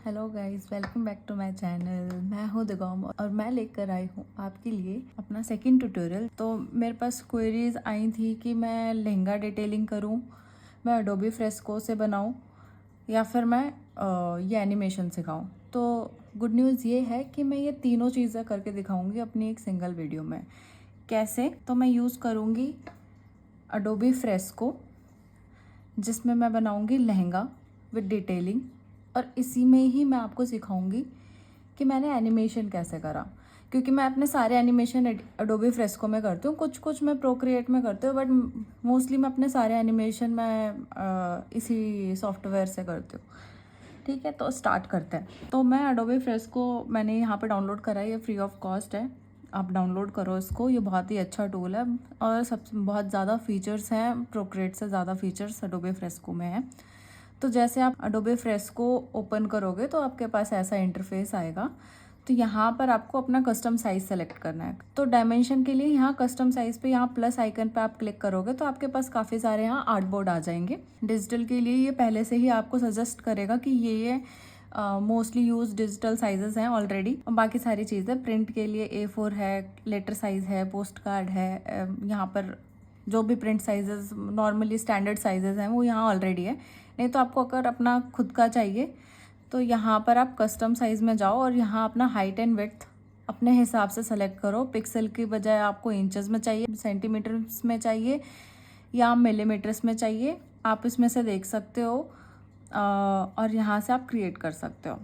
Hello guys, welcome back to my channel. मैं हूँ दिगोम और मैं लेकर आई हूँ आपके लिए अपना सेकंड ट्यूटोरियल। तो मेरे पास क्वेरीज आई थी कि मैं लहंगा डिटेलिंग करूँ, मैं अडोबी फ्रेस्को से बनाऊँ या फिर मैं ये एनिमेशन सिखाऊँ। तो गुड न्यूज़ ये है कि मैं ये तीनों चीज़ें करके दिखाऊँगी अपनी एक सिंगल वीडियो में। कैसे? तो मैं यूज़ करूँगी अडोबी फ्रेस्को, जिसमें मैं बनाऊँगी लहंगा विद डिटेलिंग, और इसी में ही मैं आपको सिखाऊंगी कि मैंने एनिमेशन कैसे करा। क्योंकि मैं अपने सारे एनिमेशन अडोबी फ्रेस्को में करती हूँ, कुछ कुछ मैं प्रोक्रिएट में करती हूँ, बट मोस्टली मैं अपने सारे एनिमेशन मैं इसी सॉफ्टवेयर से करती हूँ। ठीक है, तो स्टार्ट करते हैं। तो मैं अडोबी फ्रेस्को मैंने यहाँ पे डाउनलोड करा है, ये फ्री ऑफ कॉस्ट है, आप डाउनलोड करो इसको। ये बहुत ही अच्छा टूल है और सब बहुत ज़्यादा फीचर्स हैं, प्रोक्रिएट से ज़्यादा फीचर्स अडोबी फ्रेस्को में है। तो जैसे आप अडोबे फ्रेस्को ओपन करोगे तो आपके पास ऐसा इंटरफेस आएगा। तो यहाँ पर आपको अपना कस्टम साइज़ सेलेक्ट करना है। तो डायमेंशन के लिए यहाँ कस्टम साइज़ पे यहाँ प्लस आइकन पे आप क्लिक करोगे तो आपके पास काफ़ी सारे यहाँ आर्टबोर्ड आ जाएंगे। डिजिटल के लिए ये पहले से ही आपको सजेस्ट करेगा कि ये मोस्टली यूज डिजिटल साइजेस हैं ऑलरेडी। बाकी सारी चीज़ें प्रिंट के लिए A4 है, लेटर साइज़ है, पोस्ट कार्ड है, यहाँ पर जो भी print sizes normally standard sizes हैं वो यहाँ ऑलरेडी है। नहीं तो आपको अगर अपना खुद का चाहिए तो यहाँ पर आप कस्टम साइज़ में जाओ और यहाँ अपना हाइट एंड विड्थ अपने हिसाब से सेलेक्ट करो। पिक्सल की बजाय आपको इंचेस में चाहिए, सेंटीमीटर्स में चाहिए या मिलीमीटर्स में चाहिए, आप इसमें से देख सकते हो और यहाँ से आप क्रिएट कर सकते हो।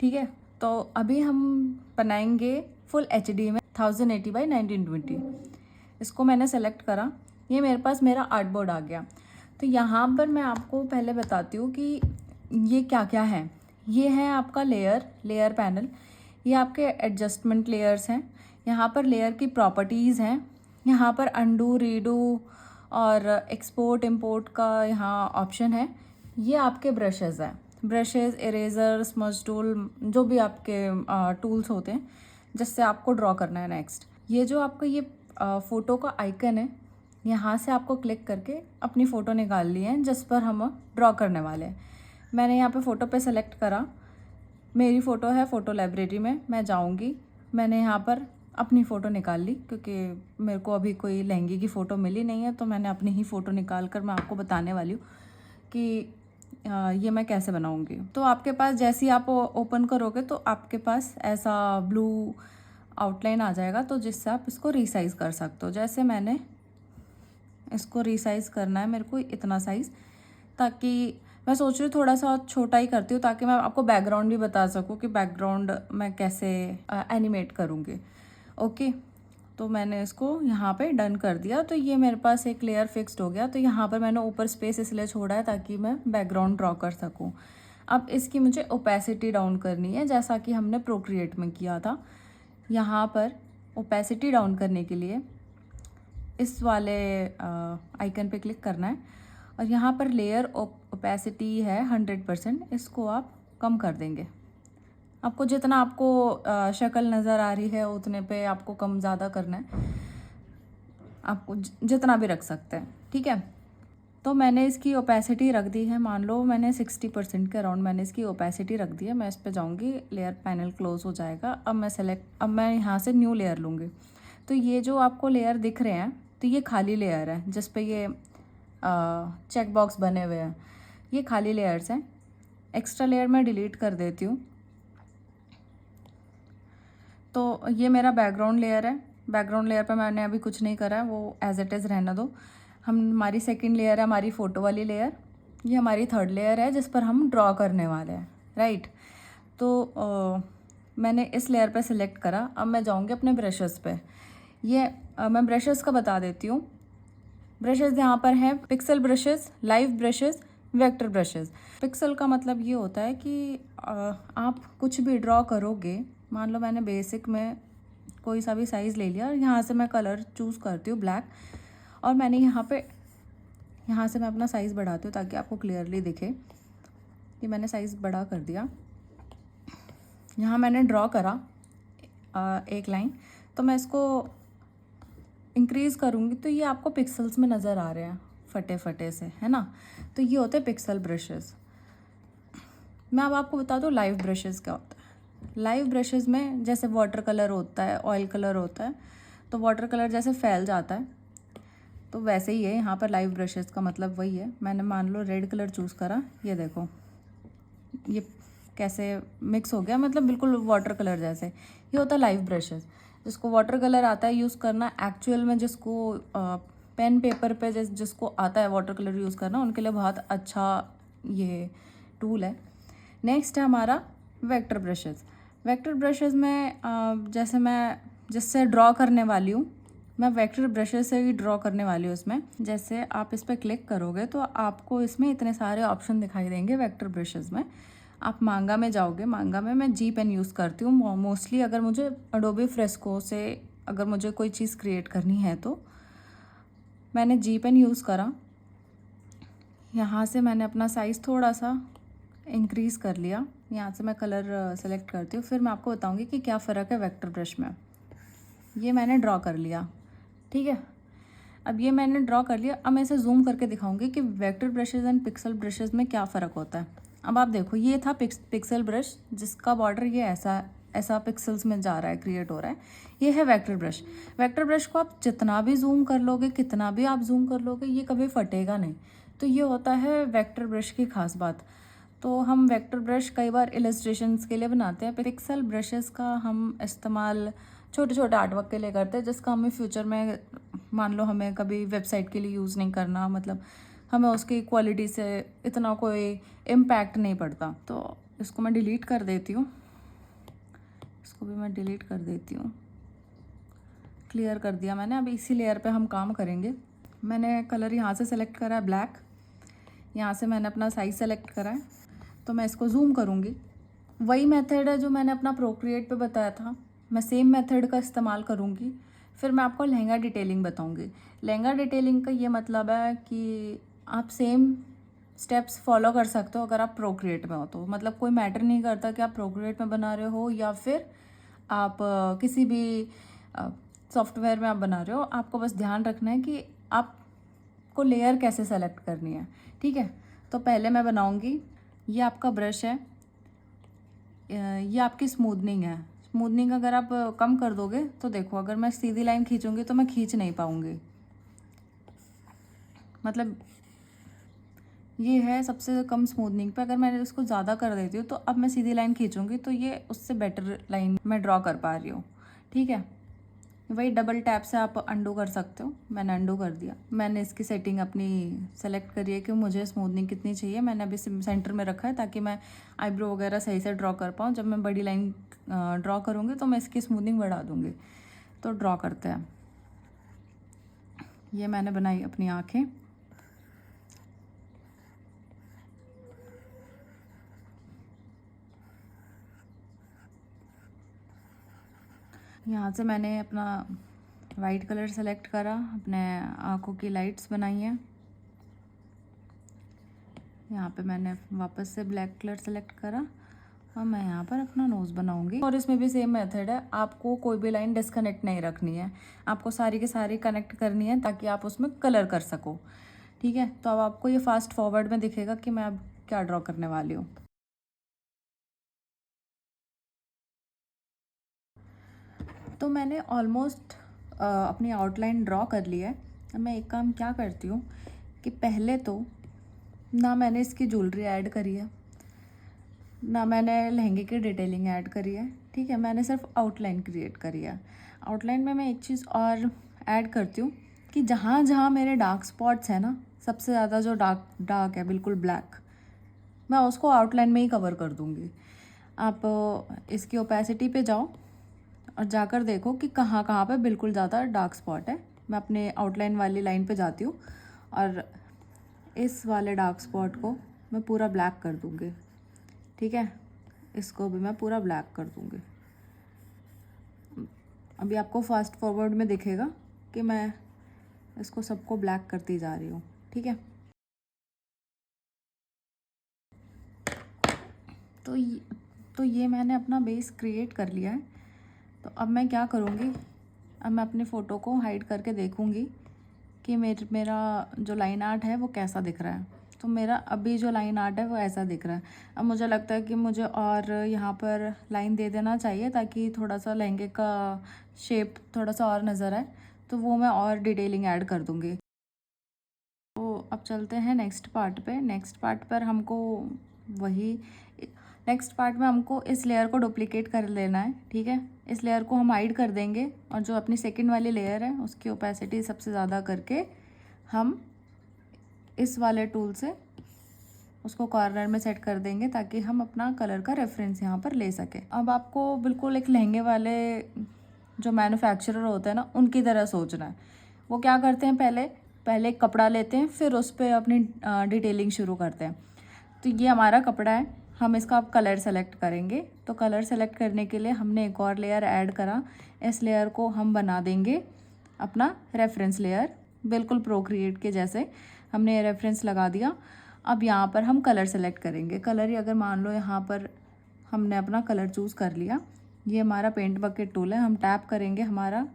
ठीक है, तो अभी हम बनाएंगे फुल HD में 1080x1920। इसको मैंने सेलेक्ट करा, ये मेरे पास मेरा आर्टबोर्ड आ गया। तो यहाँ पर मैं आपको पहले बताती हूँ कि ये क्या क्या है। ये है आपका लेयर पैनल, ये आपके एडजस्टमेंट लेयर्स हैं। यहाँ पर लेयर की प्रॉपर्टीज़ हैं, यहाँ पर अंडू, रीडू और एक्सपोर्ट इंपोर्ट का यहाँ ऑप्शन है। ये आपके ब्रशेज़ हैं, ब्रशेज़, इरेज़र, स्मज टूल, जो भी आपके टूल्स होते हैं जिससे आपको ड्रॉ करना है। नेक्स्ट, ये जो आपका ये फ़ोटो का आइकन है, यहाँ से आपको क्लिक करके अपनी फ़ोटो निकाल ली है जिस पर हम ड्रॉ करने वाले हैं। मैंने यहाँ पे फ़ोटो पे सेलेक्ट करा, मेरी फ़ोटो है फ़ोटो लाइब्रेरी में, मैं जाऊँगी। मैंने यहाँ पर अपनी फ़ोटो निकाल ली क्योंकि मेरे को अभी कोई लहंगे की फ़ोटो मिली नहीं है, तो मैंने अपनी ही फ़ोटो निकाल कर मैं आपको बताने वाली हूँ कि ये मैं कैसे बनाऊँगी। तो आपके पास जैसे ही आप ओपन करोगे तो आपके पास ऐसा ब्लू आउटलाइन आ जाएगा, तो जिससे आप इसको रीसाइज़ कर सकते हो। जैसे मैंने इसको रीसाइज़ करना है मेरे को इतना साइज़, ताकि मैं सोच रही हूँ थोड़ा सा छोटा ही करती हूँ ताकि मैं आपको बैकग्राउंड भी बता सकूँ कि बैकग्राउंड मैं कैसे एनिमेट करूँगी। ओके, तो मैंने इसको यहाँ पे डन कर दिया। तो ये मेरे पास एक लेयर फिक्स्ड हो गया। तो यहाँ पर मैंने ऊपर स्पेस इसलिए छोड़ा है ताकि मैं बैकग्राउंड ड्रॉ कर सकूँ। अब इसकी मुझे ओपेसिटी डाउन करनी है जैसा कि हमने प्रोक्रिएट में किया था। यहाँ पर ओपेसिटी डाउन करने के लिए इस वाले आइकन पे क्लिक करना है और यहाँ पर लेयर ओपेसिटी है 100%, इसको आप कम कर देंगे। आपको जितना आपको शक्ल नज़र आ रही है उतने पे आपको कम ज़्यादा करना है, आपको जितना भी रख सकते हैं। ठीक है, तो मैंने इसकी ओपेसिटी रख दी है, मान लो मैंने 60% के अराउंड मैंने इसकी ओपेसिटी रख दी है। मैं इस पर जाऊँगी, लेयर पैनल क्लोज हो जाएगा। अब मैं यहाँ से न्यू लेयर लूँगी। तो ये जो आपको लेयर दिख रहे हैं, तो ये खाली लेयर है जिस पे ये चेक बॉक्स बने हुए हैं, ये खाली लेयर्स हैं। एक्स्ट्रा लेयर मैं डिलीट कर देती हूँ। तो ये मेरा बैकग्राउंड लेयर है, बैकग्राउंड लेयर पे मैंने अभी कुछ नहीं करा है, वो एज इट इज़ रहने दो। हमारी सेकंड लेयर है हमारी फ़ोटो वाली लेयर, ये हमारी थर्ड लेयर है जिस पर हम ड्रॉ करने वाले हैं, राइट। तो मैंने इस लेयर पे सिलेक्ट करा। अब मैं जाऊँगी अपने ब्रशेस पे। ये मैं ब्रशेस का बता देती हूँ। ब्रशेस यहाँ पर हैं pixel brushes, live brushes, vector brushes. Pixel का मतलब ये होता है कि आप कुछ भी ड्रॉ करोगे, मान लो मैंने बेसिक में कोई सा भी साइज़ ले लिया और यहाँ से मैं कलर चूज़ करती हूँ ब्लैक, और मैंने यहाँ से मैं अपना साइज़ बढ़ाती हूँ ताकि आपको क्लियरली दिखे कि मैंने साइज़ बड़ा कर दिया। यहाँ मैंने ड्रॉ करा एक लाइन, तो मैं इसको इंक्रीज़ करूँगी तो ये आपको पिक्सल्स में नज़र आ रहे हैं फटे फटे से, है ना। तो ये होते हैं पिक्सल ब्रशेस। मैं अब आपको बता दूँ लाइव ब्रशेज़ क्या होता है। लाइव ब्रशेज़ में जैसे वाटर कलर होता है, ऑयल कलर होता है, तो वाटर कलर जैसे फैल जाता है तो वैसे ही है यहाँ पर लाइव ब्रशेज़ का मतलब वही है। मैंने मान लो रेड कलर चूज़ करा, ये देखो ये कैसे मिक्स हो गया, मतलब बिल्कुल वाटर कलर जैसे। ये होता है लाइव ब्रशेज़। जिसको वाटर कलर आता है यूज़ करना, एक्चुअल में जिसको पेन पेपर पे जिसको आता है वाटर कलर यूज़ करना, उनके लिए बहुत अच्छा ये टूल है। नेक्स्ट है हमारा वेक्टर ब्रशेज़। वेक्टर ब्रशेज़ में जैसे मैं जिससे ड्रॉ करने वाली हूँ, मैं वेक्टर ब्रशेज़ से ही ड्रॉ करने वाली हूँ इसमें। जैसे आप इस पर क्लिक करोगे तो आपको इसमें इतने सारे ऑप्शन दिखाई देंगे वेक्टर ब्रशेज़ में। आप मांगा में जाओगे, मांगा में मैं जी पेन यूज़ करती हूँ मोस्टली। अगर मुझे एडोबी फ्रेस्को से अगर मुझे कोई चीज़ क्रिएट करनी है तो मैंने जी पेन यूज़ करा। यहाँ से मैंने अपना साइज़ थोड़ा सा इंक्रीज़ कर लिया। यहाँ से मैं कलर सेलेक्ट करती हूँ, फिर मैं आपको बताऊँगी कि क्या फ़र्क है वेक्टर ब्रश में। ये मैंने ड्रॉ कर लिया, ठीक है। अब ये मैंने ड्रॉ कर लिया। अब मैं इसे जूम करके दिखाऊंगी कि vector brushes and pixel brushes में क्या फ़र्क होता है। अब आप देखो, ये था पिक्सल ब्रश जिसका बॉर्डर ये ऐसा पिक्सल्स में जा रहा है, क्रिएट हो रहा है। ये है वेक्टर ब्रश। वेक्टर ब्रश को आप जितना भी जूम कर लोगे, कितना भी आप जूम कर लोगे, ये कभी फटेगा नहीं। तो ये होता है वेक्टर ब्रश की खास बात। तो हम वेक्टर ब्रश कई बार इलस्ट्रेशंस के लिए बनाते हैं। पिक्सल ब्रशेज़ का हम इस्तेमाल छोटे छोटे आर्टवर्क के लिए करते हैं, जिसका हमें फ्यूचर में मान लो हमें कभी वेबसाइट के लिए यूज़ नहीं करना, मतलब हमें उसकी क्वालिटी से इतना कोई इम्पैक्ट नहीं पड़ता। तो इसको मैं डिलीट कर देती हूँ, इसको भी मैं डिलीट कर देती हूँ। क्लियर कर दिया मैंने। अब इसी लेयर पे हम काम करेंगे। मैंने कलर यहाँ से सेलेक्ट करा है ब्लैक, यहाँ से मैंने अपना साइज़ सेलेक्ट करा है, तो मैं इसको जूम करूँगी। वही मेथड है जो मैंने अपना प्रोक्रिएट पे बताया था, मैं सेम मेथड का इस्तेमाल करूँगी। फिर मैं आपको लहंगा डिटेलिंग बताऊँगी। लहंगा डिटेलिंग का ये मतलब है कि आप सेम स्टेप्स फॉलो कर सकते हो अगर आप प्रोक्रिएट में हो तो। मतलब कोई मैटर नहीं करता कि आप प्रोक्रिएट में बना रहे हो या फिर आप किसी भी सॉफ्टवेयर में आप बना रहे हो। आपको बस ध्यान रखना है कि आपको लेयर कैसे सेलेक्ट करनी है, ठीक है। तो पहले मैं बनाऊँगी, ये आपका ब्रश है, ये आपकी स्मूदनिंग है। स्मूदनिंग अगर आप कम कर दोगे तो देखो, अगर मैं सीधी लाइन खींचूंगी तो मैं खींच नहीं पाऊंगी। मतलब ये है सबसे कम स्मूदनिंग पे। अगर मैं इसको ज़्यादा कर देती हूँ तो अब मैं सीधी लाइन खींचूंगी तो ये उससे बेटर लाइन मैं ड्रॉ कर पा रही हूँ, ठीक है। वही डबल टैप से आप अंडू कर सकते हो। मैंने अंडू कर दिया। मैंने इसकी सेटिंग अपनी सेलेक्ट करी है कि मुझे स्मूदनिंग कितनी चाहिए। मैंने अभी सेंटर में रखा है ताकि मैं आईब्रो वगैरह सही से ड्रॉ कर पाऊँ। जब मैं बड़ी लाइन ड्रॉ करूँगी तो मैं इसकी स्मूदनिंग बढ़ा दूँगी। तो ड्रॉ करते हैं। ये मैंने बनाई अपनी आँखें। यहाँ से मैंने अपना वाइट कलर सेलेक्ट करा, अपने आँखों की लाइट्स बनाई हैं। यहाँ पे मैंने वापस से ब्लैक कलर सेलेक्ट करा और मैं यहाँ पर अपना नोज़ बनाऊंगी। और इसमें भी सेम मेथड है, आपको कोई भी लाइन डिस्कनेक्ट नहीं रखनी है, आपको सारी की सारी कनेक्ट करनी है ताकि आप उसमें कलर कर सको, ठीक है। तो अब आपको ये फास्ट फॉरवर्ड में दिखेगा कि मैं अब क्या ड्रॉ करने वाली हूँ। तो मैंने ऑलमोस्ट अपनी आउटलाइन ड्रॉ कर ली है। अब मैं एक काम क्या करती हूँ कि पहले तो ना मैंने इसकी ज्वेलरी ऐड करी है, ना मैंने लहंगे की डिटेलिंग ऐड करी है, ठीक है। मैंने सिर्फ आउटलाइन क्रिएट करी है। आउटलाइन में मैं एक चीज़ और ऐड करती हूँ कि जहाँ जहाँ मेरे डार्क स्पॉट्स हैं ना, सबसे ज़्यादा जो डार्क है बिल्कुल ब्लैक, मैं उसको आउटलाइन में ही कवर कर दूँगी। आप इसकी ओपेसिटी पे जाओ और जाकर देखो कि कहाँ कहाँ पे बिल्कुल ज़्यादा डार्क स्पॉट है। मैं अपने आउटलाइन वाली लाइन पे जाती हूँ और इस वाले डार्क स्पॉट को मैं पूरा ब्लैक कर दूँगी, ठीक है। इसको भी मैं पूरा ब्लैक कर दूँगी। अभी आपको फास्ट फॉरवर्ड में दिखेगा कि मैं इसको सबको ब्लैक करती जा रही हूँ, ठीक है। तो ये मैंने अपना बेस क्रिएट कर लिया है। तो अब मैं क्या करूँगी, अब मैं अपनी फ़ोटो को हाइड करके देखूँगी कि मेरा जो लाइन आर्ट है वो कैसा दिख रहा है। तो मेरा अभी जो लाइन आर्ट है वो ऐसा दिख रहा है। अब मुझे लगता है कि मुझे और यहाँ पर लाइन दे देना चाहिए ताकि थोड़ा सा लहंगे का शेप थोड़ा सा और नज़र आए, तो वो मैं और डिटेलिंग ऐड कर दूँगी। तो अब चलते हैं नेक्स्ट पार्ट पे। नेक्स्ट पार्ट पर हमको वही नेक्स्ट पार्ट में हमको इस लेयर को डुप्लीकेट कर लेना है, ठीक है। इस लेयर को हम हाइड कर देंगे और जो अपनी सेकंड वाली लेयर है उसकी ओपेसिटी सबसे ज़्यादा करके हम इस वाले टूल से उसको कॉर्नर में सेट कर देंगे ताकि हम अपना कलर का रेफरेंस यहाँ पर ले सकें। अब आपको बिल्कुल एक लहंगे वाले जो मैन्युफैक्चरर होते हैं ना, उनकी तरह सोचना है। वो क्या करते हैं, पहले एक कपड़ा लेते हैं, फिर उस पर अपनी डिटेलिंग शुरू करते हैं। तो ये हमारा कपड़ा है, हम इसका अब कलर सेलेक्ट करेंगे। तो कलर सेलेक्ट करने के लिए हमने एक और लेयर ऐड करा। इस लेयर को हम बना देंगे अपना रेफरेंस लेयर, बिल्कुल प्रोक्रिएट के जैसे हमने ये रेफरेंस लगा दिया। अब यहाँ पर हम कलर सेलेक्ट करेंगे। कलर ही अगर मान लो यहाँ पर हमने अपना कलर चूज़ कर लिया, ये हमारा पेंट बकेट टूल है, हम टैप करेंगे, हमारा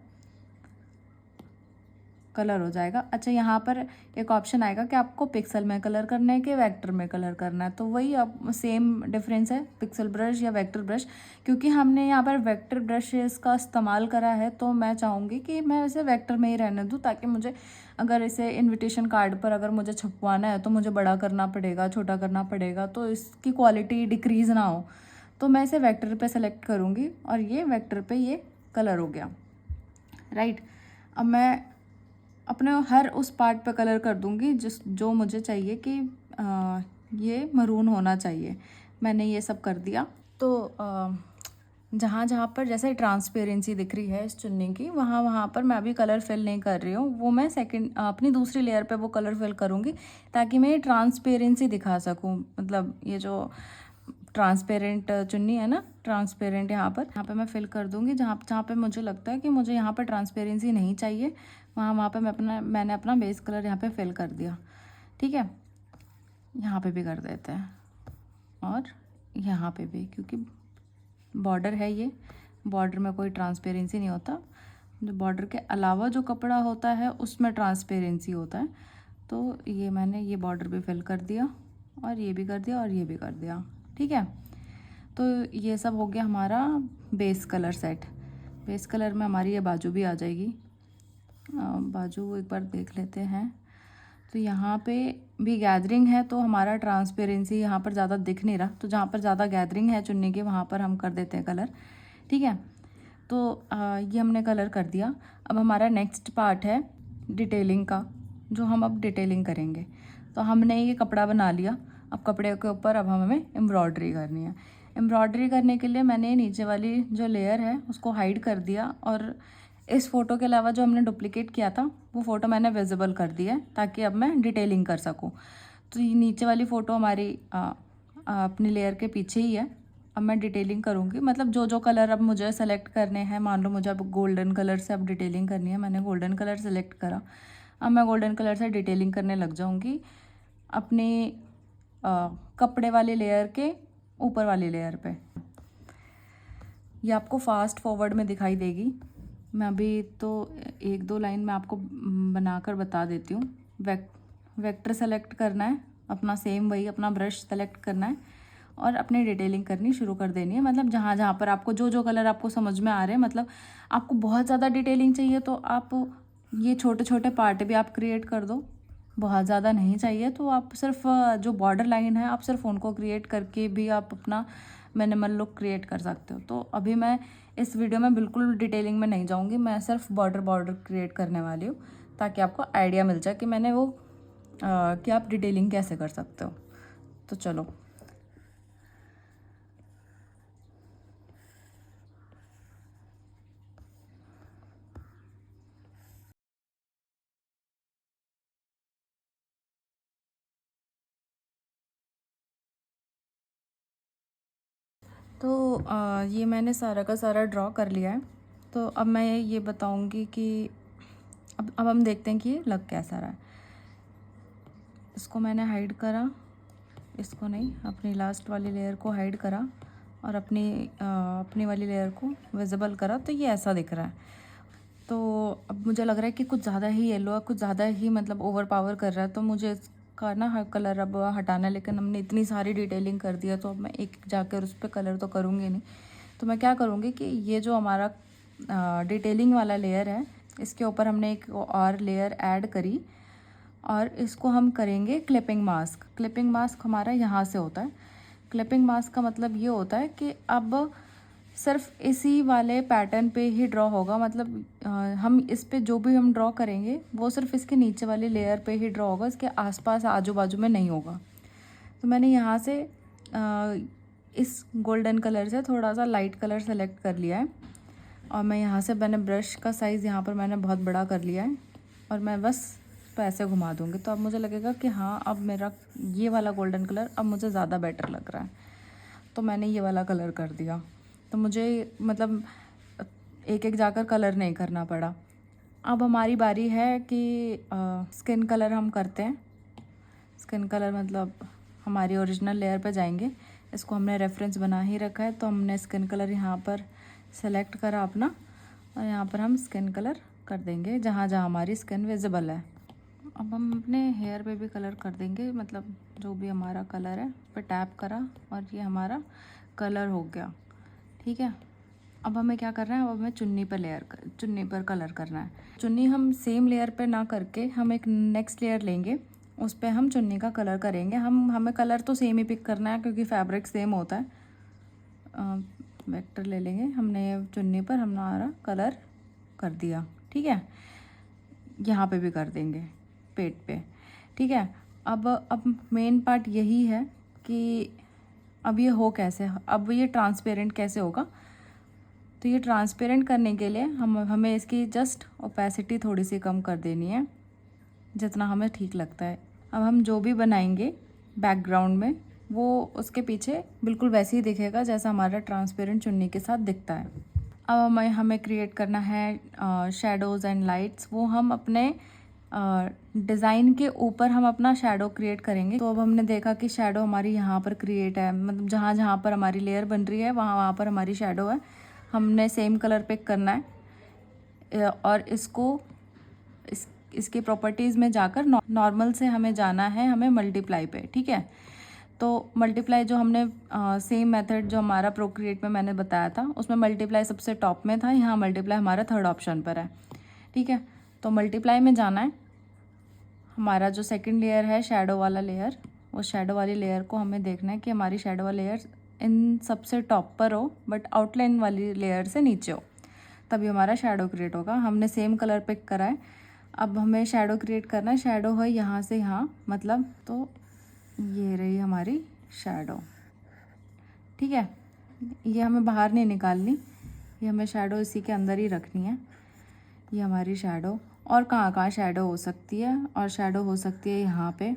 कलर हो जाएगा। अच्छा, यहाँ पर एक ऑप्शन आएगा कि आपको पिक्सल में कलर करना है कि वेक्टर में कलर करना है। तो वही अब सेम डिफरेंस है, पिक्सल ब्रश या वेक्टर ब्रश। क्योंकि हमने यहाँ पर वेक्टर ब्रशेस का इस्तेमाल करा है तो मैं चाहूँगी कि मैं इसे वेक्टर में ही रहने दूँ, ताकि मुझे अगर इसे इन्विटेशन कार्ड पर अगर मुझे छपवाना है तो मुझे बड़ा करना पड़ेगा, छोटा करना पड़ेगा, तो इसकी क्वालिटी डिक्रीज़ ना हो। तो मैं इसे वेक्टर पे सेलेक्ट करूँगी और ये वेक्टर पे ये कलर हो गया, राइट। अब मैं अपने हर उस पार्ट पे कलर कर दूँगी जो मुझे चाहिए कि ये मरून होना चाहिए। मैंने ये सब कर दिया। तो जहाँ जहाँ पर जैसे ट्रांसपेरेंसी दिख रही है इस चुन्नी की, वहाँ वहाँ पर मैं अभी कलर फिल नहीं कर रही हूँ। वो मैं अपनी दूसरी लेयर पे वो कलर फिल करूँगी ताकि मैं ये ट्रांसपेरेंसी दिखा सकूँ। मतलब ये जो ट्रांसपेरेंट चुन्नी है ना, ट्रांसपेरेंट यहाँ पे मैं फिल कर दूँगी। जहाँ जहाँ पे मुझे लगता है कि मुझे यहाँ पर ट्रांसपेरेंसी नहीं चाहिए, वहाँ पे मैंने अपना बेस कलर यहाँ पे फिल कर दिया, ठीक है। यहाँ पे भी कर देते हैं और यहाँ पे भी, क्योंकि बॉर्डर है, ये बॉर्डर में कोई ट्रांसपेरेंसी नहीं होता। जो बॉर्डर के अलावा जो कपड़ा होता है उसमें ट्रांसपेरेंसी होता है। तो ये मैंने ये बॉर्डर भी फिल कर दिया और ये भी कर दिया और ये भी कर दिया, ठीक है। तो ये सब हो गया हमारा base colour set. Base colour में हमारी ये बाजू भी आ जाएगी। बाजू एक बार देख लेते हैं। तो यहाँ पे भी गैदरिंग है तो हमारा ट्रांसपेरेंसी यहाँ पर ज़्यादा दिख नहीं रहा। तो जहाँ पर ज़्यादा गैदरिंग है चुन्नी की, वहाँ पर हम कर देते हैं कलर, ठीक है। तो ये हमने कलर कर दिया। अब हमारा नेक्स्ट पार्ट है डिटेलिंग का, जो हम अब डिटेलिंग करेंगे। तो हमने ये कपड़ा बना लिया। अब कपड़े के ऊपर अब हमें एम्ब्रॉयडरी करनी है। एम्ब्रॉयडरी करने के लिए मैंने नीचे वाली जो लेयर है उसको हाइड कर दिया और इस फ़ोटो के अलावा जो हमने डुप्लीकेट किया था वो फ़ोटो मैंने विजिबल कर दी है ताकि अब मैं डिटेलिंग कर सकूं। तो ये नीचे वाली फ़ोटो हमारी अपनी लेयर के पीछे ही है। अब मैं डिटेलिंग करूँगी, मतलब जो जो कलर अब मुझे सेलेक्ट करने हैं। मान लो मुझे अब गोल्डन कलर से अब डिटेलिंग करनी है, मैंने गोल्डन कलर सेलेक्ट करा। अब मैं गोल्डन कलर से डिटेलिंग करने लग जाऊँगी अपने कपड़े वाली लेयर के ऊपर वाली लेयर पे। ये आपको फास्ट फॉरवर्ड में दिखाई देगी। मैं अभी तो एक दो लाइन में आपको बनाकर बता देती हूँ। वेक्टर सेलेक्ट करना है अपना, सेम वही अपना ब्रश सेलेक्ट करना है और अपनी डिटेलिंग करनी शुरू कर देनी है। मतलब जहाँ जहाँ पर आपको जो जो कलर आपको समझ में आ रहे हैं, मतलब आपको बहुत ज़्यादा डिटेलिंग चाहिए तो आप ये छोटे छोटे पार्ट भी आप क्रिएट कर दो। बहुत ज़्यादा नहीं चाहिए तो आप सिर्फ जो बॉर्डर लाइन है आप सिर्फ उनको क्रिएट करके भी आप अपना मिनिमल लुक क्रिएट कर सकते हो। तो अभी मैं इस वीडियो में बिल्कुल डिटेलिंग में नहीं जाऊंगी, मैं सिर्फ बॉर्डर क्रिएट करने वाली हूँ ताकि आपको आइडिया मिल जाए कि मैंने वो कि आप डिटेलिंग कैसे कर सकते हो। तो चलो, तो ये मैंने सारा का सारा ड्रॉ कर लिया है। तो अब मैं ये बताऊंगी कि अब हम देखते हैं कि ये लग कैसा रहा है। इसको मैंने हाइड करा, इसको नहीं, अपनी लास्ट वाली लेयर को हाइड करा और अपनी वाली लेयर को विजिबल करा, तो ये ऐसा दिख रहा है। तो अब मुझे लग रहा है कि कुछ ज़्यादा ही येलो है, कुछ ज़्यादा ही मतलब ओवर पावर कर रहा है। तो मुझे का ना हर कलर अब हटाना है, लेकिन हमने इतनी सारी डिटेलिंग कर दिया तो अब मैं एक जाकर उस पर कलर तो करूँगी नहीं। तो मैं क्या करूँगी कि ये जो हमारा डिटेलिंग वाला लेयर है, इसके ऊपर हमने एक और लेयर ऐड करी और इसको हम करेंगे क्लिपिंग मास्क। क्लिपिंग मास्क हमारा यहाँ से होता है। क्लिपिंग मास्क का मतलब ये होता है कि अब सिर्फ इसी वाले पैटर्न पे ही ड्रॉ होगा, मतलब हम इस पे जो भी हम ड्रॉ करेंगे वो सिर्फ इसके नीचे वाली लेयर पे ही ड्रॉ होगा, इसके आसपास आजू बाजू में नहीं होगा। तो मैंने यहाँ से इस गोल्डन कलर से थोड़ा सा लाइट कलर सेलेक्ट कर लिया है और मैं यहाँ से मैंने ब्रश का साइज़ यहाँ पर मैंने बहुत बड़ा कर लिया है और मैं बस तो ऐसे घुमा दूँगी। तो अब मुझे लगेगा कि हाँ, अब मेरा ये वाला गोल्डन कलर अब मुझे ज़्यादा बेटर लग रहा है, तो मैंने ये वाला कलर कर दिया। तो मुझे मतलब एक एक जाकर कलर नहीं करना पड़ा। अब हमारी बारी है कि स्किन कलर हम करते हैं। स्किन कलर मतलब हमारी ओरिजिनल लेयर पे जाएंगे। इसको हमने रेफरेंस बना ही रखा है, तो हमने स्किन कलर यहाँ पर सेलेक्ट करा अपना और यहाँ पर हम स्किन कलर कर देंगे जहाँ जहाँ हमारी स्किन विजिबल है। अब हम अपने हेयर पे भी कलर कर देंगे, मतलब जो भी हमारा कलर है पे टैप करा और ये हमारा कलर हो गया। ठीक है, अब हमें क्या करना है, अब हमें चुन्नी पर कलर करना है। चुन्नी हम सेम लेयर पे ना करके हम एक नेक्स्ट लेयर लेंगे, उस पर हम चुन्नी का कलर करेंगे। हमें कलर तो सेम ही पिक करना है क्योंकि फैब्रिक सेम होता है। वेक्टर ले लेंगे, हमने चुन्नी पर हमारा कलर कर दिया। ठीक है, यहाँ पे भी कर देंगे पेट पे। ठीक है, अब मेन पार्ट यही है कि अब ये हो कैसे, अब ये ट्रांसपेरेंट कैसे होगा। तो ये ट्रांसपेरेंट करने के लिए हमें इसकी जस्ट ओपेसिटी थोड़ी सी कम कर देनी है, जितना हमें ठीक लगता है। अब हम जो भी बनाएंगे बैकग्राउंड में वो उसके पीछे बिल्कुल वैसे ही दिखेगा जैसा हमारा ट्रांसपेरेंट चुन्नी के साथ दिखता है। अब हमें क्रिएट करना है शेडोज़ एंड लाइट्स। वो हम अपने डिज़ाइन के ऊपर हम अपना शेडो क्रिएट करेंगे। तो अब हमने देखा कि शेडो हमारी यहाँ पर क्रिएट है, मतलब जहाँ जहाँ पर हमारी लेयर बन रही है वहाँ वहाँ पर हमारी शेडो है। हमने सेम कलर पिक करना है और इसकी प्रॉपर्टीज़ में जाकर नॉर्मल से हमें जाना है, हमें मल्टीप्लाई पे। ठीक है, तो मल्टीप्लाई जो हमने सेम मेथड जो हमारा प्रोक्रिएट में मैंने बताया था उसमें मल्टीप्लाई सबसे टॉप में था, यहाँ मल्टीप्लाई हमारा थर्ड ऑप्शन पर है। ठीक है, तो मल्टीप्लाई में जाना है। हमारा जो सेकंड लेयर है शैडो वाला लेयर, वो शैडो वाली लेयर को हमें देखना है कि हमारी शैडो वाली लेयर इन सबसे टॉप पर हो बट आउटलाइन वाली लेयर से नीचे हो, तभी हमारा शैडो क्रिएट होगा। हमने सेम कलर पिक करा है। अब हमें शैडो क्रिएट करना है। शैडो है यहाँ से यहाँ, मतलब तो ये रही हमारी शैडो। ठीक है, ये हमें बाहर नहीं निकालनी, ये हमें शैडो इसी के अंदर ही रखनी है। ये हमारी शैडो, और कहाँ कहाँ शैडो हो सकती है, और शैडो हो सकती है यहाँ पे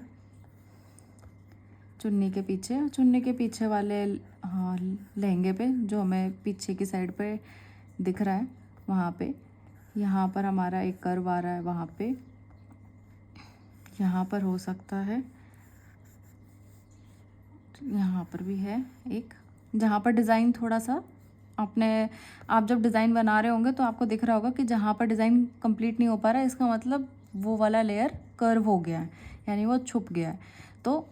चुन्नी के पीछे वाले हाँ लहंगे पे जो हमें पीछे की साइड पे दिख रहा है वहाँ पे। यहाँ पर हमारा एक कर्व आ रहा है, वहाँ पे यहाँ पर हो सकता है, यहाँ पर भी है एक, जहाँ पर डिज़ाइन थोड़ा सा आप जब डिज़ाइन बना रहे होंगे तो आपको दिख रहा होगा कि जहाँ पर डिज़ाइन कंप्लीट नहीं हो पा रहा है, इसका मतलब वो वाला लेयर कर्व हो गया है, यानी वो छुप गया है। तो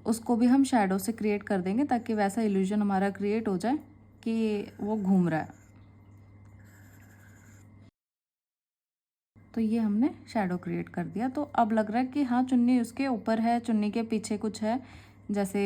उसको भी हम शैडो से क्रिएट कर देंगे ताकि वैसा इल्यूजन हमारा क्रिएट हो जाए कि वो घूम रहा है। तो ये हमने शैडो क्रिएट कर दिया। तो अब लग रहा है कि हाँ चुन्नी उसके ऊपर है, चुन्नी के पीछे कुछ है, जैसे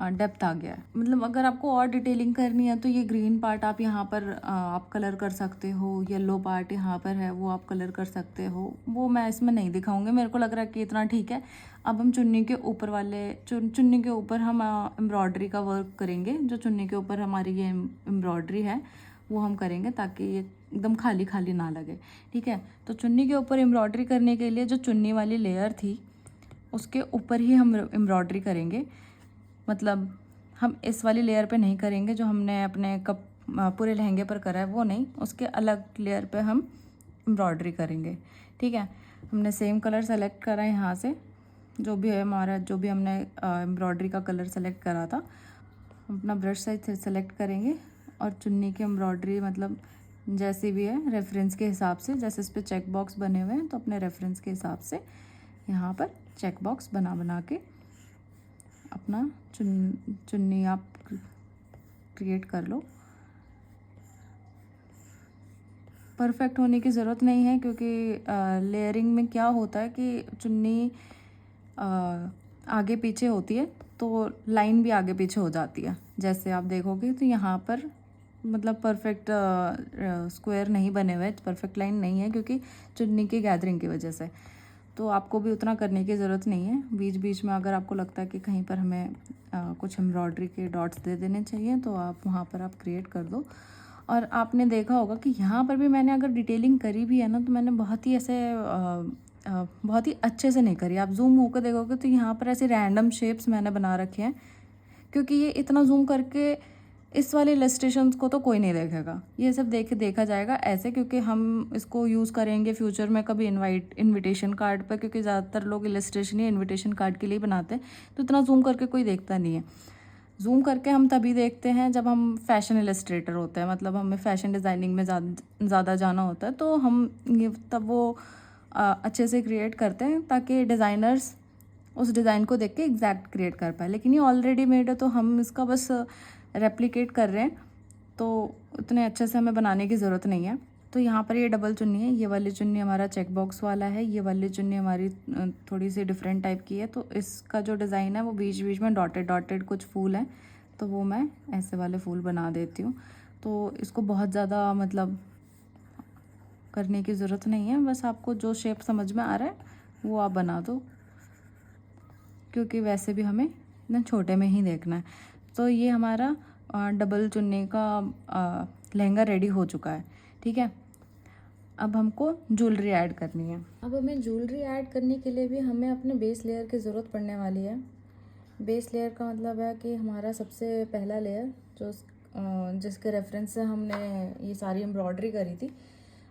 डेप्थ आ गया है। मतलब अगर आपको और डिटेलिंग करनी है तो ये ग्रीन पार्ट आप यहाँ पर आप कलर कर सकते हो, येलो पार्ट यहाँ पर है वो आप कलर कर सकते हो। वो मैं इसमें नहीं दिखाऊंगी, मेरे को लग रहा है कि इतना ठीक है। अब हम चुन्नी के ऊपर चुन्नी के ऊपर हम एम्ब्रॉयडरी का वर्क करेंगे। जो चुन्नी के ऊपर हमारी ये एम्ब्रॉयडरी है वो हम करेंगे ताकि ये एकदम खाली खाली ना लगे। ठीक है, तो चुन्नी के ऊपर एम्ब्रॉयडरी करने के लिए जो चुन्नी वाली लेयर थी उसके ऊपर ही हम एम्ब्रॉयडरी करेंगे। मतलब हम इस वाली लेयर पे नहीं करेंगे जो हमने अपने पूरे लहंगे पर करा है, वो नहीं, उसके अलग लेयर पे हम एम्ब्रॉयडरी करेंगे। ठीक है, हमने सेम कलर सेलेक्ट करा है यहाँ से, जो भी है हमारा, जो भी हमने एम्ब्रॉयडरी का कलर सेलेक्ट करा था, अपना ब्रश साइज सेलेक्ट करेंगे और चुन्नी की एम्ब्रॉयडरी मतलब जैसी भी है रेफरेंस के हिसाब से, जैसे इस पर चेक बॉक्स बने हुए हैं तो अपने रेफरेंस के हिसाब से यहाँ पर चेक बॉक्स बना बना के अपना चुन्नी आप क्रिएट कर लो। परफेक्ट होने की ज़रूरत नहीं है, क्योंकि लेयरिंग में क्या होता है कि चुन्नी आगे पीछे होती है तो लाइन भी आगे पीछे हो जाती है। जैसे आप देखोगे तो यहाँ पर मतलब परफेक्ट स्क्वायर नहीं बने हुए, परफेक्ट लाइन नहीं है, क्योंकि चुन्नी की गैदरिंग की वजह से। तो आपको भी उतना करने की ज़रूरत नहीं है। बीच बीच में अगर आपको लगता है कि कहीं पर हमें कुछ एम्ब्रॉयडरी के डॉट्स दे देने चाहिए तो आप वहाँ पर आप क्रिएट कर दो। और आपने देखा होगा कि यहाँ पर भी मैंने अगर डिटेलिंग करी भी है ना, तो मैंने बहुत ही ऐसे बहुत ही अच्छे से नहीं करी। आप जूम होकर देखोगे तो यहाँ पर ऐसे रैंडम शेप्स मैंने बना रखे हैं, क्योंकि ये इतना जूम करके इस वाले इलस्ट्रेशंस को तो कोई नहीं देखेगा। ये सब देखा जाएगा ऐसे, क्योंकि हम इसको यूज़ करेंगे फ्यूचर में कभी इनविटेशन कार्ड पर, क्योंकि ज़्यादातर लोग इलस्ट्रेशन ही इनविटेशन कार्ड के लिए बनाते हैं, तो इतना जूम करके कोई देखता नहीं है। जूम करके हम तभी देखते हैं जब हम फैशन इलस्ट्रेटर होते हैं, मतलब हमें फैशन डिज़ाइनिंग में ज़्यादा जाना होता है, तो हम ये तब वो अच्छे से क्रिएट करते हैं ताकि डिज़ाइनर्स उस डिज़ाइन को देख के एग्जैक्ट क्रिएट कर पाए। लेकिन ये ऑलरेडी मेड है तो हम इसका बस रेप्लिकेट कर रहे हैं, तो उतने अच्छे से हमें बनाने की ज़रूरत नहीं है। तो यहाँ पर ये डबल चुन्नी है, ये वाली चुन्नी हमारा चेक बॉक्स वाला है, ये वाली चुन्नी हमारी थोड़ी सी डिफरेंट टाइप की है। तो इसका जो डिज़ाइन है वो बीच बीच में डॉटेड डॉटेड कुछ फूल हैं, तो वो मैं ऐसे वाले फूल बना देती हूँ। तो इसको बहुत ज़्यादा मतलब करने की ज़रूरत नहीं है, बस आपको जो शेप समझ में आ रहा है वो आप बना दो, क्योंकि वैसे भी हमें ना छोटे में ही देखना है। तो ये हमारा डबल चुन्नी का लहंगा रेडी हो चुका है। ठीक है, अब हमको ज्वेलरी ऐड करनी है। अब हमें ज्वेलरी ऐड करने के लिए भी हमें अपने बेस लेयर की ज़रूरत पड़ने वाली है। बेस लेयर का मतलब है कि हमारा सबसे पहला लेयर जो जिसके रेफरेंस से हमने ये सारी एम्ब्रॉयडरी करी थी।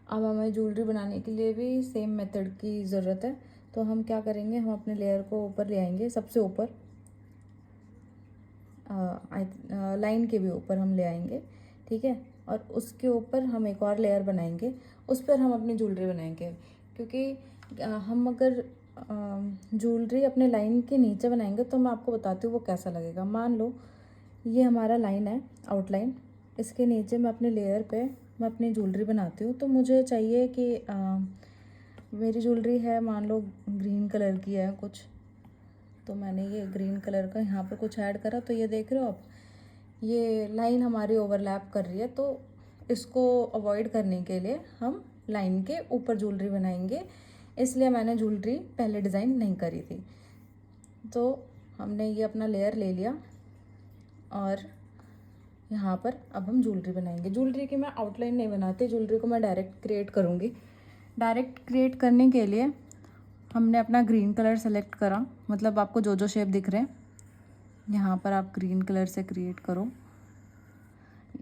अब हमें ज्वेलरी बनाने के लिए भी सेम मेथड की ज़रूरत है। तो हम क्या करेंगे, हम अपने लेयर को ऊपर ले आएंगे, सबसे ऊपर लाइन के भी ऊपर हम ले आएंगे। ठीक है, और उसके ऊपर हम एक और लेयर बनाएंगे, उस पर हम अपनी ज्वेलरी बनाएंगे। क्योंकि हम अगर ज्वेलरी अपने लाइन के नीचे बनाएंगे तो मैं आपको बताती हूँ वो कैसा लगेगा। मान लो ये हमारा लाइन है, आउटलाइन, इसके नीचे मैं अपने लेयर पे मैं अपनी ज्वेलरी बनाती हूँ। तो मुझे चाहिए कि मेरी ज्वेलरी है मान लो ग्रीन कलर की है कुछ, तो मैंने ये ग्रीन कलर का यहाँ पर कुछ ऐड करा। तो ये देख रहे हो आप, ये लाइन हमारी ओवरलैप कर रही है, तो इसको अवॉइड करने के लिए हम लाइन के ऊपर ज्वेलरी बनाएंगे, इसलिए मैंने ज्वेलरी पहले डिज़ाइन नहीं करी थी। तो हमने ये अपना लेयर ले लिया और यहाँ पर अब हम ज्वेलरी बनाएंगे। ज्वेलरी की मैं आउटलाइन नहीं बनाती, ज्वेलरी को मैं डायरेक्ट क्रिएट करूँगी। डायरेक्ट क्रिएट करने के लिए हमने अपना ग्रीन कलर सेलेक्ट करा, मतलब आपको जो जो शेप दिख रहे हैं यहाँ पर आप ग्रीन कलर से क्रिएट करो।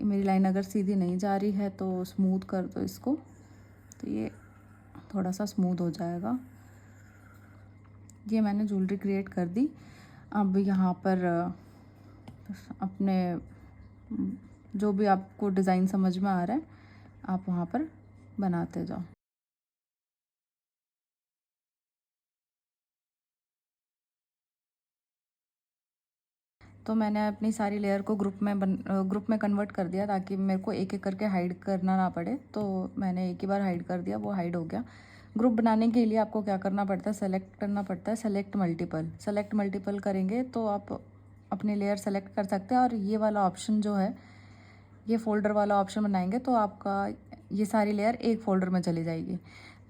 मेरी लाइन अगर सीधी नहीं जा रही है तो स्मूथ कर दो इसको, तो ये थोड़ा सा स्मूथ हो जाएगा। ये मैंने ज्वेलरी क्रिएट कर दी। अब यहाँ पर अपने जो भी आपको डिज़ाइन समझ में आ रहा है आप वहाँ पर बनाते जाओ। तो मैंने अपनी सारी लेयर को ग्रुप में कन्वर्ट कर दिया, ताकि मेरे को एक एक करके हाइड करना ना पड़े। तो मैंने एक ही बार हाइड कर दिया, वो हाइड हो गया। ग्रुप बनाने के लिए आपको क्या करना पड़ता है, सेलेक्ट करना पड़ता है, सेलेक्ट मल्टीपल करेंगे तो आप अपनी लेयर सेलेक्ट कर सकते हैं। और ये वाला ऑप्शन जो है, ये फोल्डर वाला ऑप्शन बनाएंगे तो आपका ये सारी लेयर एक फ़ोल्डर में चली जाएगी।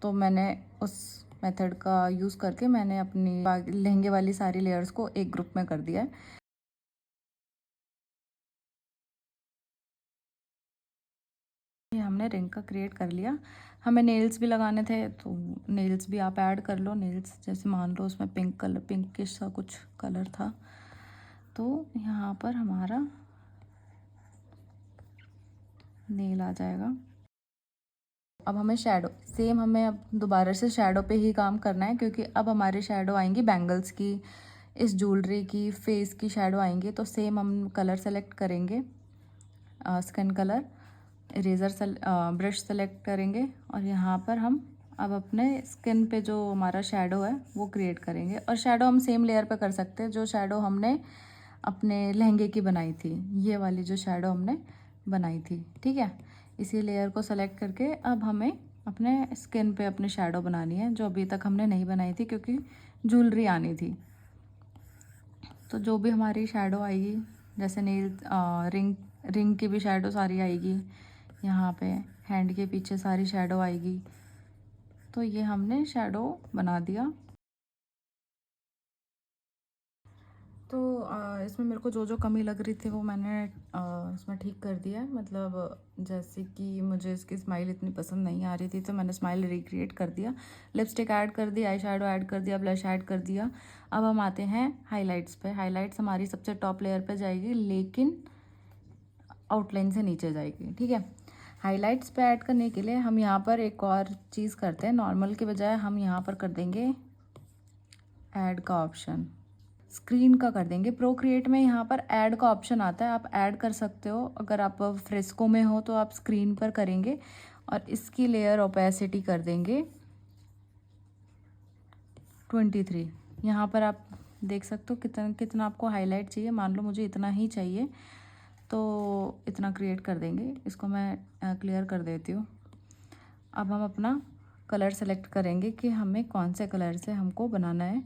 तो मैंने उस मेथड का यूज़ करके मैंने अपनी लहंगे वाली सारी लेयर्स को एक ग्रुप में कर दिया है। ये हमने रिंग का क्रिएट कर लिया। हमें नेल्स भी लगाने थे, तो नेल्स भी आप ऐड कर लो। नेल्स जैसे मान लो उसमें पिंकिश सा कुछ कलर था, तो यहाँ पर हमारा नेल आ जाएगा। अब हमें हमें अब दोबारा से शैडो पे ही काम करना है, क्योंकि अब हमारे शैडो आएंगी बैंगल्स की, इस ज्वेलरी की, फेस की शैडो आएंगी। तो सेम हम कलर सेलेक्ट करेंगे, स्किन कलर, ब्रश सेलेक्ट करेंगे और यहाँ पर हम अब अपने स्किन पे जो हमारा शेडो है वो क्रिएट करेंगे, और शेडो हम सेम लेयर पे कर सकते हैं जो शेडो हमने अपने लहंगे की बनाई थी। ये वाली जो शेडो हमने बनाई थी, ठीक है। इसी लेयर को सेलेक्ट करके अब हमें अपने स्किन पे अपने शेडो बनानी है, जो अभी तक हमने नहीं बनाई थी क्योंकि ज्वेलरी आनी थी। तो जो भी हमारी शेडो आएगी, जैसे नेल रिंग की भी शेडो सारी आएगी, यहाँ पे हैंड के पीछे सारी शेडो आएगी। तो ये हमने शेडो बना दिया। तो इसमें मेरे को जो जो कमी लग रही थी वो मैंने इसमें ठीक कर दिया है। मतलब जैसे कि मुझे इसकी स्माइल इतनी पसंद नहीं आ रही थी तो मैंने स्माइल रिक्रिएट कर दिया, लिपस्टिक ऐड कर दी, आई शेडो ऐड कर दिया, ब्लश ऐड कर दिया। अब हम आते हैं हाइलाइट्स पे। हाइलाइट्स हमारी सबसे टॉप लेयर पे जाएगी, लेकिन आउटलाइन से नीचे जाएगी, ठीक है। हाइलाइट्स पे ऐड करने के लिए हम यहाँ पर एक और चीज़ करते हैं, नॉर्मल के बजाय हम यहाँ पर कर देंगे ऐड का ऑप्शन, स्क्रीन का कर देंगे। प्रोक्रिएट में यहाँ पर ऐड का ऑप्शन आता है, आप ऐड कर सकते हो। अगर आप फ्रेस्को में हो तो आप स्क्रीन पर करेंगे और इसकी लेयर ओपेसिटी कर देंगे 23। यहाँ पर आप देख सकते हो कितना कितना आपको हाईलाइट चाहिए। मान लो मुझे इतना ही चाहिए तो इतना क्रिएट कर देंगे। इसको मैं क्लियर कर देती हूँ। अब हम अपना कलर सेलेक्ट करेंगे कि हमें कौन से कलर से हमको बनाना है।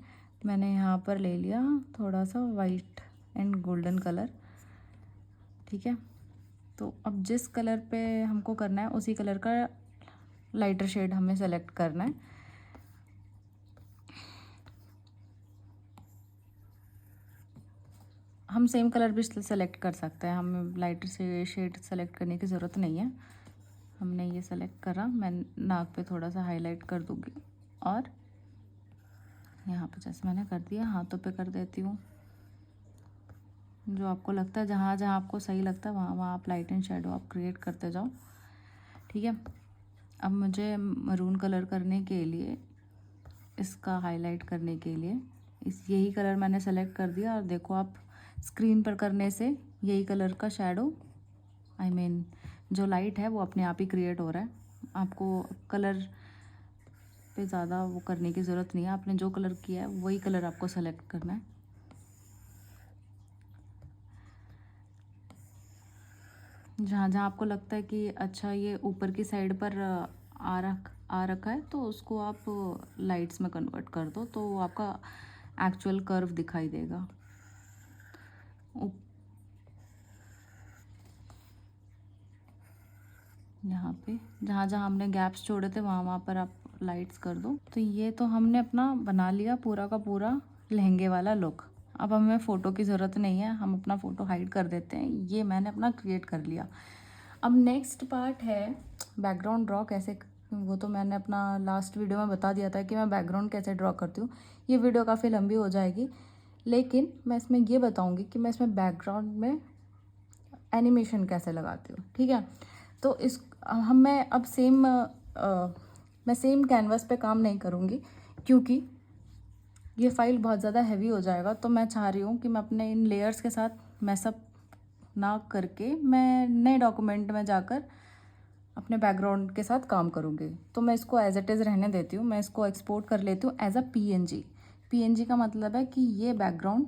मैंने यहाँ पर ले लिया थोड़ा सा वाइट एंड गोल्डन कलर, ठीक है। तो अब जिस कलर पे हमको करना है उसी कलर का लाइटर शेड हमें सेलेक्ट करना है। हम सेम कलर भी सेलेक्ट कर सकते हैं, हमें लाइटर से शेड सेलेक्ट करने की ज़रूरत नहीं है। हमने ये सेलेक्ट करा, मैं नाक पे थोड़ा सा हाईलाइट कर दूँगी और यहाँ पे जैसे मैंने कर दिया हाथों पे कर देती हूँ। जो आपको लगता है, जहाँ जहाँ आपको सही लगता है वहाँ वहाँ आप लाइट एंड शेडो आप क्रिएट करते जाओ, ठीक है। अब मुझे मरून कलर करने के लिए, इसका हाईलाइट करने के लिए यही कलर मैंने सेलेक्ट कर दिया और देखो आप स्क्रीन पर करने से यही कलर का शेडो जो लाइट है वो अपने आप ही क्रिएट हो रहा है। आपको कलर पे ज़्यादा वो करने की ज़रूरत नहीं है, आपने जो कलर किया है वही कलर आपको सेलेक्ट करना है। जहाँ जहाँ आपको लगता है कि अच्छा ये ऊपर की साइड पर आ रखा है तो उसको आप लाइट्स में कन्वर्ट कर दो, तो वो आपका एक्चुअल कर्व दिखाई देगा। यहाँ पे जहाँ जहाँ हमने गैप्स छोड़े थे वहाँ वहाँ पर आप लाइट्स कर दो। तो ये तो हमने अपना बना लिया पूरा का पूरा लहंगे वाला लुक। अब हमें फ़ोटो की ज़रूरत नहीं है, हम अपना फ़ोटो हाइड कर देते हैं। ये मैंने अपना क्रिएट कर लिया। अब नेक्स्ट पार्ट है बैकग्राउंड ड्रॉ कैसे। वो तो मैंने अपना लास्ट वीडियो में बता दिया था कि मैं बैकग्राउंड कैसे ड्रॉ करती हूँ। ये वीडियो काफ़ी लंबी हो जाएगी, लेकिन मैं इसमें ये बताऊँगी कि मैं इसमें बैकग्राउंड में एनिमेशन कैसे लगाती हूँ, ठीक है। तो मैं अब मैं सेम कैनवास पे काम नहीं करूँगी क्योंकि ये फाइल बहुत ज़्यादा हैवी हो जाएगा। तो मैं चाह रही हूँ कि मैं अपने इन लेयर्स के साथ मैसअप ना करके मैं नए डॉक्यूमेंट में जाकर अपने बैकग्राउंड के साथ काम करूँगी। तो मैं इसको एज इट इज़ रहने देती हूँ। मैं इसको एक्सपोर्ट कर लेती हूँ एज अ पीएनजी। पीएनजी का मतलब है कि ये बैकग्राउंड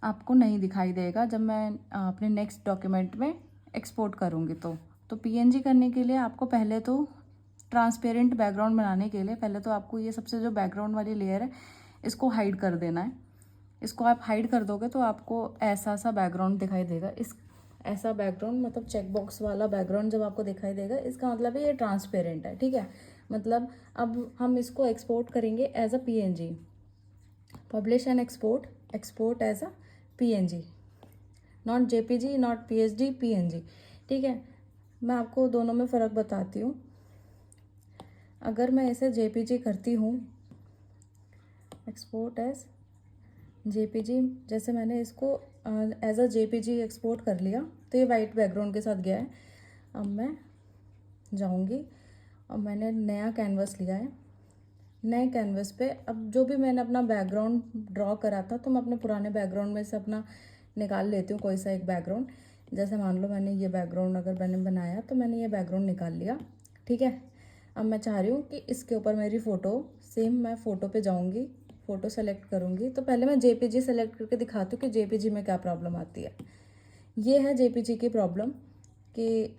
आपको नहीं दिखाई देगा जब मैं अपने नेक्स्ट डॉक्यूमेंट में एक्सपोर्ट करूँगी। तो पीएनजी करने के लिए आपको पहले तो ट्रांसपेरेंट बैकग्राउंड बनाने के लिए पहले तो आपको ये सबसे जो बैकग्राउंड वाली लेयर है इसको हाइड कर देना है। इसको आप हाइड कर दोगे तो आपको ऐसा सा बैकग्राउंड दिखाई देगा। ऐसा बैकग्राउंड मतलब चेक बॉक्स वाला बैकग्राउंड जब आपको दिखाई देगा इसका मतलब है ये ट्रांसपेरेंट है, ठीक है। मतलब अब हम इसको एक्सपोर्ट करेंगे as a PNG. Publish and export as a PNG, not JPG, not PhD, PNG, ठीक है। मैं आपको दोनों में फ़र्क बताती हूँ। अगर मैं इसे जेपीजी करती हूँ, एक्सपोर्ट एज जेपीजी, जैसे मैंने इसको एज अ जेपीजी एक्सपोर्ट कर लिया तो ये वाइट बैकग्राउंड के साथ गया है। अब मैं जाऊँगी और मैंने नया कैनवस लिया है। नए कैनवस पे अब जो भी मैंने अपना बैकग्राउंड ड्रॉ करा था तो मैं अपने पुराने बैकग्राउंड में से अपना निकाल लेती हूँ कोई सा एक बैकग्राउंड। जैसे मान लो मैंने ये बैकग्राउंड अगर मैंने बनाया तो मैंने ये बैकग्राउंड निकाल लिया, ठीक है। अब मैं चाह रही हूँ कि इसके ऊपर मेरी फ़ोटो सेम, मैं फ़ोटो पे जाऊँगी, फ़ोटो सेलेक्ट करूँगी। तो पहले मैं जेपीजी सेलेक्ट करके दिखाती हूँ कि जेपीजी में क्या प्रॉब्लम आती है। ये है जेपीजी की प्रॉब्लम कि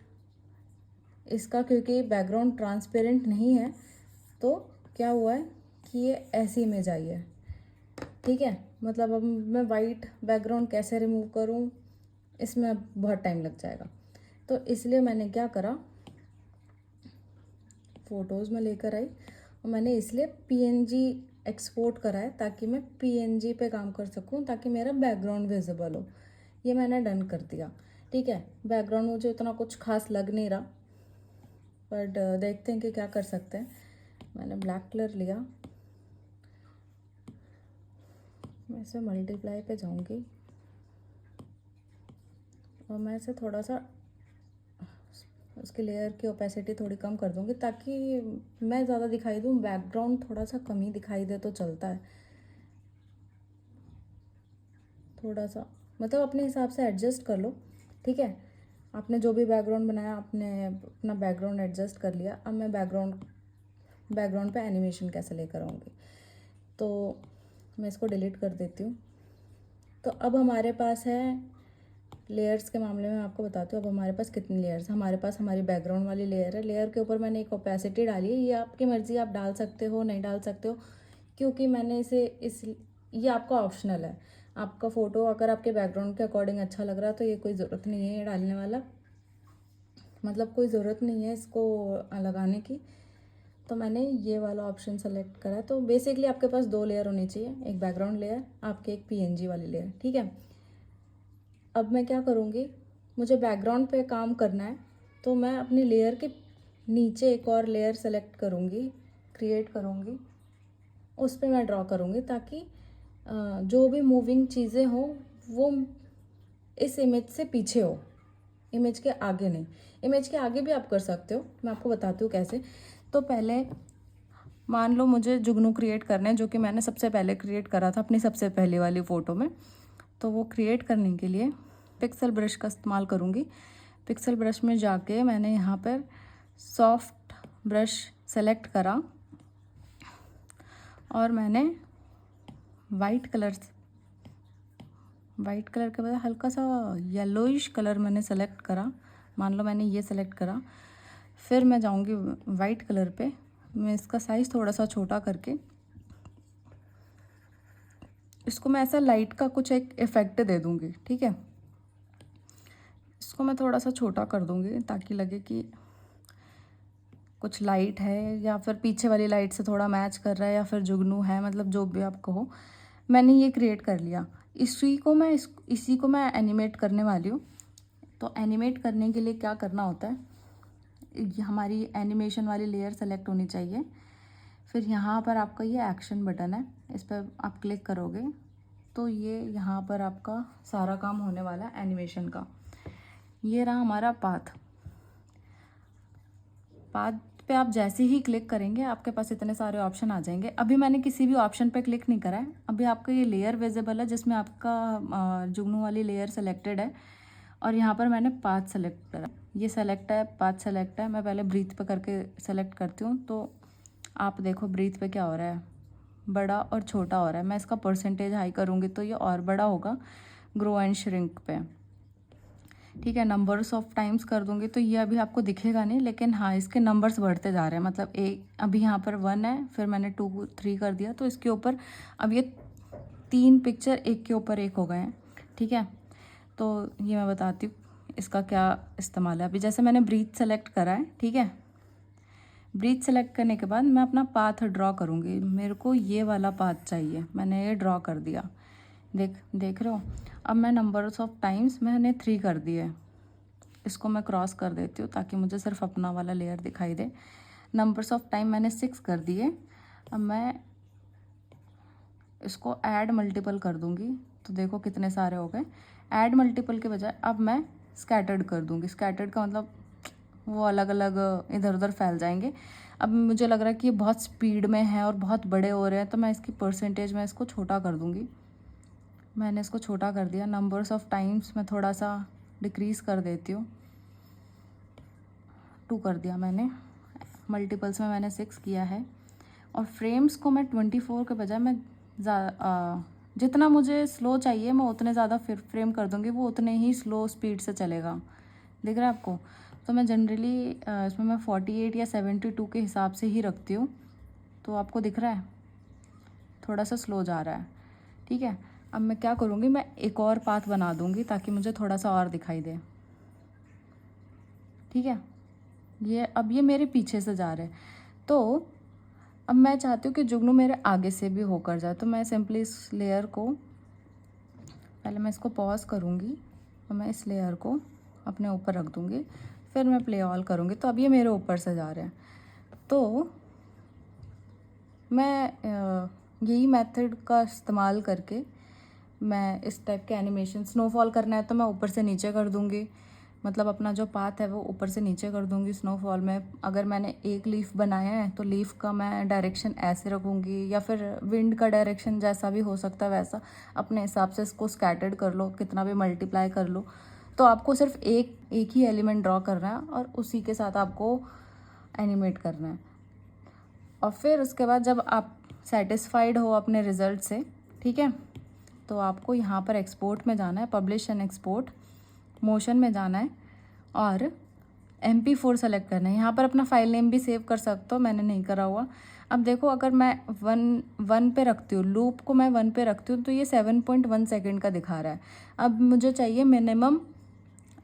इसका क्योंकि बैकग्राउंड ट्रांसपेरेंट नहीं है तो क्या हुआ है कि ये ऐसी इमेज आई है। ठीक है, मतलब अब मैं वाइट बैकग्राउंड कैसे रिमूव करूँ, इसमें अब बहुत टाइम लग जाएगा। तो इसलिए मैंने क्या करा, फ़ोटोज़ में लेकर आई और मैंने इसलिए पीएनजी एक्सपोर्ट करा है ताकि मैं पीएनजी पे काम कर सकूं, ताकि मेरा बैकग्राउंड विजिबल हो। ये मैंने डन कर दिया। ठीक है, बैकग्राउंड मुझे उतना कुछ खास लग नहीं रहा, बट देखते हैं कि क्या कर सकते हैं। मैंने ब्लैक कलर लिया, मैं इसे मल्टीप्लाई पे जाऊंगी और मैं इसे थोड़ा सा उसके लेयर की ओपेसिटी थोड़ी कम कर दूंगी ताकि मैं ज़्यादा दिखाई दूँ, बैकग्राउंड थोड़ा सा कम ही दिखाई दे तो चलता है। थोड़ा सा मतलब अपने हिसाब से एडजस्ट कर लो। ठीक है, आपने जो भी बैकग्राउंड बनाया आपने अपना बैकग्राउंड एडजस्ट कर लिया। अब मैं बैकग्राउंड पे एनिमेशन कैसे लेकर आऊँगी, तो मैं इसको डिलीट कर देती हूँ। तो अब हमारे पास है लेयर्स के मामले में आपको बताती हूँ अब हमारे पास कितनी लेयर्स। हमारे पास हमारी बैकग्राउंड वाली लेयर है, लेयर के ऊपर मैंने एक ओपेसिटी डाली है। ये आपकी मर्ज़ी, आप डाल सकते हो नहीं डाल सकते हो, क्योंकि मैंने इसे ये आपका ऑप्शनल है। आपका फ़ोटो अगर आपके बैकग्राउंड के अकॉर्डिंग अच्छा लग रहा है तो ये कोई ज़रूरत नहीं है ये डालने वाला, मतलब कोई ज़रूरत नहीं है इसको लगाने की। तो मैंने ये वाला ऑप्शन सेलेक्ट करा। तो बेसिकली आपके पास 2 लेयर होनी चाहिए, एक बैकग्राउंड लेयर, आपके एक पीएनजी वाली लेयर। ठीक है, अब मैं क्या करूँगी, मुझे बैकग्राउंड पे काम करना है तो मैं अपनी लेयर के नीचे एक और लेयर सेलेक्ट करूँगी, क्रिएट करूँगी, उस पर मैं ड्रॉ करूँगी ताकि जो भी मूविंग चीज़ें हों वो इस इमेज से पीछे हो, इमेज के आगे नहीं। इमेज के आगे भी आप कर सकते हो, मैं आपको बताती हूँ कैसे। तो पहले मान लो मुझे जुगनू क्रिएट करने हैं, जो कि मैंने सबसे पहले क्रिएट करा था अपनी सबसे पहली वाली फ़ोटो में। तो वो क्रिएट करने के लिए पिक्सल ब्रश का इस्तेमाल करूँगी। पिक्सल ब्रश में जाके मैंने यहाँ पर सॉफ्ट ब्रश सेलेक्ट करा और मैंने वाइट कलर के बाद हल्का सा येलोइश कलर मैंने सेलेक्ट करा। मान लो मैंने ये सेलेक्ट करा, फिर मैं जाऊँगी वाइट कलर पे। मैं इसका साइज़ थोड़ा सा छोटा करके इसको मैं ऐसा लाइट का कुछ एक इफ़ेक्ट दे दूँगी। ठीक है, इसको मैं थोड़ा सा छोटा कर दूँगी ताकि लगे कि कुछ लाइट है या फिर पीछे वाली लाइट से थोड़ा मैच कर रहा है या फिर जुगनू है, मतलब जो भी आप कहो। मैंने ये क्रिएट कर लिया। इसी को मैं एनिमेट करने वाली हूँ। तो एनिमेट करने के लिए क्या करना होता है, हमारी एनिमेशन वाली लेयर सेलेक्ट होनी चाहिए। फिर यहाँ पर आपका ये एक्शन बटन है, इस पर आप क्लिक करोगे तो ये यहाँ पर आपका सारा काम होने वाला है एनिमेशन का। ये रहा हमारा पाथ पे आप जैसे ही क्लिक करेंगे आपके पास इतने सारे ऑप्शन आ जाएंगे। अभी मैंने किसी भी ऑप्शन पे क्लिक नहीं करा है, अभी आपका ये लेयर विजिबल है जिसमें आपका जुगनू वाली लेयर सेलेक्टेड है और यहाँ पर मैंने पाथ सेलेक्ट करा। ये सेलेक्ट है, पाथ सेलेक्ट है। मैं पहले ब्रीथ पे करके सेलेक्ट करती हूँ तो आप देखो ब्रीथ पे क्या हो रहा है, बड़ा और छोटा हो रहा है। मैं इसका परसेंटेज हाई करूँगी तो ये और बड़ा होगा ग्रो एंड श्रिंक पे। ठीक है, नंबर्स ऑफ टाइम्स कर दूंगी तो ये अभी आपको दिखेगा नहीं, लेकिन हाँ इसके नंबर्स बढ़ते जा रहे हैं। मतलब एक अभी यहाँ पर 1 है, फिर मैंने 2 3 कर दिया तो इसके ऊपर अब ये 3 पिक्चर एक के ऊपर एक हो गए हैं। ठीक है, तो ये मैं बताती हूँ इसका क्या इस्तेमाल है। अभी जैसे मैंने ब्रीथ सेलेक्ट करा है, ठीक है, ब्रीथ सेलेक्ट करने के बाद मैं अपना पाथ ड्रॉ करूँगी। मेरे को ये वाला पाथ चाहिए, मैंने ये ड्रॉ कर दिया। देख रहे हो। अब मैं नंबर्स ऑफ टाइम्स मैंने 3 कर दिए। इसको मैं क्रॉस कर देती हूँ ताकि मुझे सिर्फ अपना वाला लेयर दिखाई दे। नंबर्स ऑफ टाइम मैंने 6 कर दिए। अब मैं इसको ऐड मल्टीपल कर दूँगी तो देखो कितने सारे हो गए। ऐड मल्टीपल के बजाय अब मैं स्कैटर्ड कर दूँगी। स्कैटर्ड का मतलब वो अलग अलग इधर उधर फैल जाएंगे। अब मुझे लग रहा है कि ये बहुत स्पीड में है और बहुत बड़े हो रहे हैं तो मैं इसकी परसेंटेज में इसको छोटा कर दूँगी। मैंने इसको छोटा कर दिया। नंबर्स ऑफ टाइम्स मैं थोड़ा सा डिक्रीज़ कर देती हूँ, 2 कर दिया मैंने। मल्टीपल्स में मैंने 6 किया है। और फ्रेम्स को मैं 24 के बजाय मैं जितना मुझे स्लो चाहिए मैं उतने ज़्यादा फ्रेम कर दूँगी, वो उतने ही स्लो स्पीड से चलेगा। दिख रहा है आपको? तो मैं जनरली इसमें मैं 48 या 72 के हिसाब से ही रखती हूँ। तो आपको दिख रहा है थोड़ा सा स्लो जा रहा है, ठीक है। अब मैं क्या करूँगी, मैं एक और पाथ बना दूँगी ताकि मुझे थोड़ा सा और दिखाई दे, ठीक है। ये मेरे पीछे से जा रहे हैं, तो अब मैं चाहती हूँ कि जुगनू मेरे आगे से भी होकर जाए। तो मैं सिंपली इस लेयर को पहले मैं इसको पॉज करूँगी और मैं इस लेयर को अपने ऊपर रख दूँगी, फिर मैं प्ले ऑल करूँगी। तो अब ये मेरे ऊपर से जा रहे हैं, तो मैं यही मेथड का इस्तेमाल करके मैं इस टाइप के एनिमेशन, स्नोफॉल करना है तो मैं ऊपर से नीचे कर दूँगी, मतलब अपना जो पाथ है वो ऊपर से नीचे कर दूँगी। स्नोफॉल में अगर मैंने एक लीफ बनाया है तो लीफ का मैं डायरेक्शन ऐसे रखूँगी, या फिर विंड का डायरेक्शन जैसा भी हो सकता है वैसा अपने हिसाब से इसको स्कैटर्ड कर लो, कितना भी मल्टीप्लाई कर लो। तो आपको सिर्फ एक ही एलिमेंट ड्रॉ करना है और उसी के साथ आपको एनिमेट करना है। और फिर उसके बाद जब आप सेटिस्फाइड हो अपने रिज़ल्ट से, ठीक है, तो आपको यहाँ पर एक्सपोर्ट में जाना है, पब्लिश एंड एक्सपोर्ट, मोशन में जाना है और MP4 सेलेक्ट करना है। यहाँ पर अपना फाइल नेम भी सेव कर सकते हो, मैंने नहीं करा हुआ। अब देखो अगर मैं वन पे रखती हूँ, लूप को मैं 1 पे रखती हूँ तो ये 7.1 सेकेंड का दिखा रहा है। अब मुझे चाहिए मिनिमम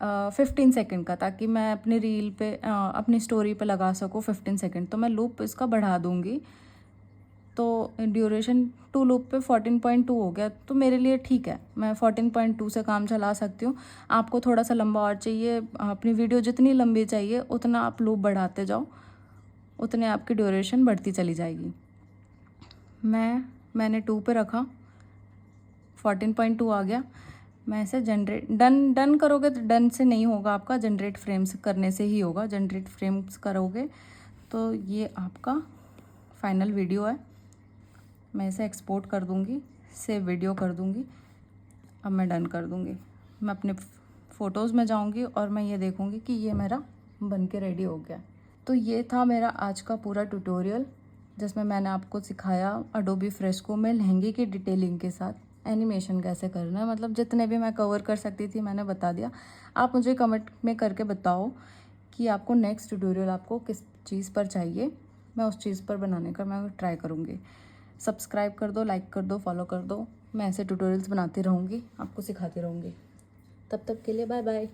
15 सेकेंड का, ताकि मैं अपनी रील पे अपनी स्टोरी पे लगा सकूँ 15 सेकेंड। तो मैं लूप इसका बढ़ा दूँगी, तो ड्यूरेशन टू लूप पे 14.2 हो गया, तो मेरे लिए ठीक है, मैं 14.2 से काम चला सकती हूँ। आपको थोड़ा सा लंबा और चाहिए, अपनी वीडियो जितनी लंबी चाहिए उतना आप लूप बढ़ाते जाओ, उतने आपकी ड्यूरेशन बढ़ती चली जाएगी। मैंने 2 पे रखा, 14.2 आ गया। मैं इसे जनरेट डन करोगे तो डन से नहीं होगा आपका, जनरेट फ्रेम्स करने से ही होगा। जनरेट फ्रेम्स करोगे तो ये आपका फाइनल वीडियो है। मैं इसे एक्सपोर्ट कर दूँगी, सेव वीडियो कर दूँगी। अब मैं डन कर दूँगी। मैं अपने फ़ोटोज़ में जाऊँगी और मैं ये देखूँगी कि ये मेरा बन के रेडी हो गया। तो ये था मेरा आज का पूरा ट्यूटोरियल, जिसमें मैंने आपको सिखाया अडोबी फ्रेस्को में लहंगे की डिटेलिंग के साथ एनिमेशन कैसे करना है। मतलब जितने भी मैं कवर कर सकती थी मैंने बता दिया। आप मुझे कमेंट में करके बताओ कि आपको नेक्स्ट ट्यूटोरियल आपको किस चीज़ पर चाहिए, मैं उस चीज़ पर बनाने का मैं ट्राई करूँगी। सब्सक्राइब कर दो, लाइक कर दो, फॉलो कर दो। मैं ऐसे ट्यूटोरियल्स बनाती रहूँगी, आपको सिखाती रहूँगी। तब तक के लिए बाय बाय।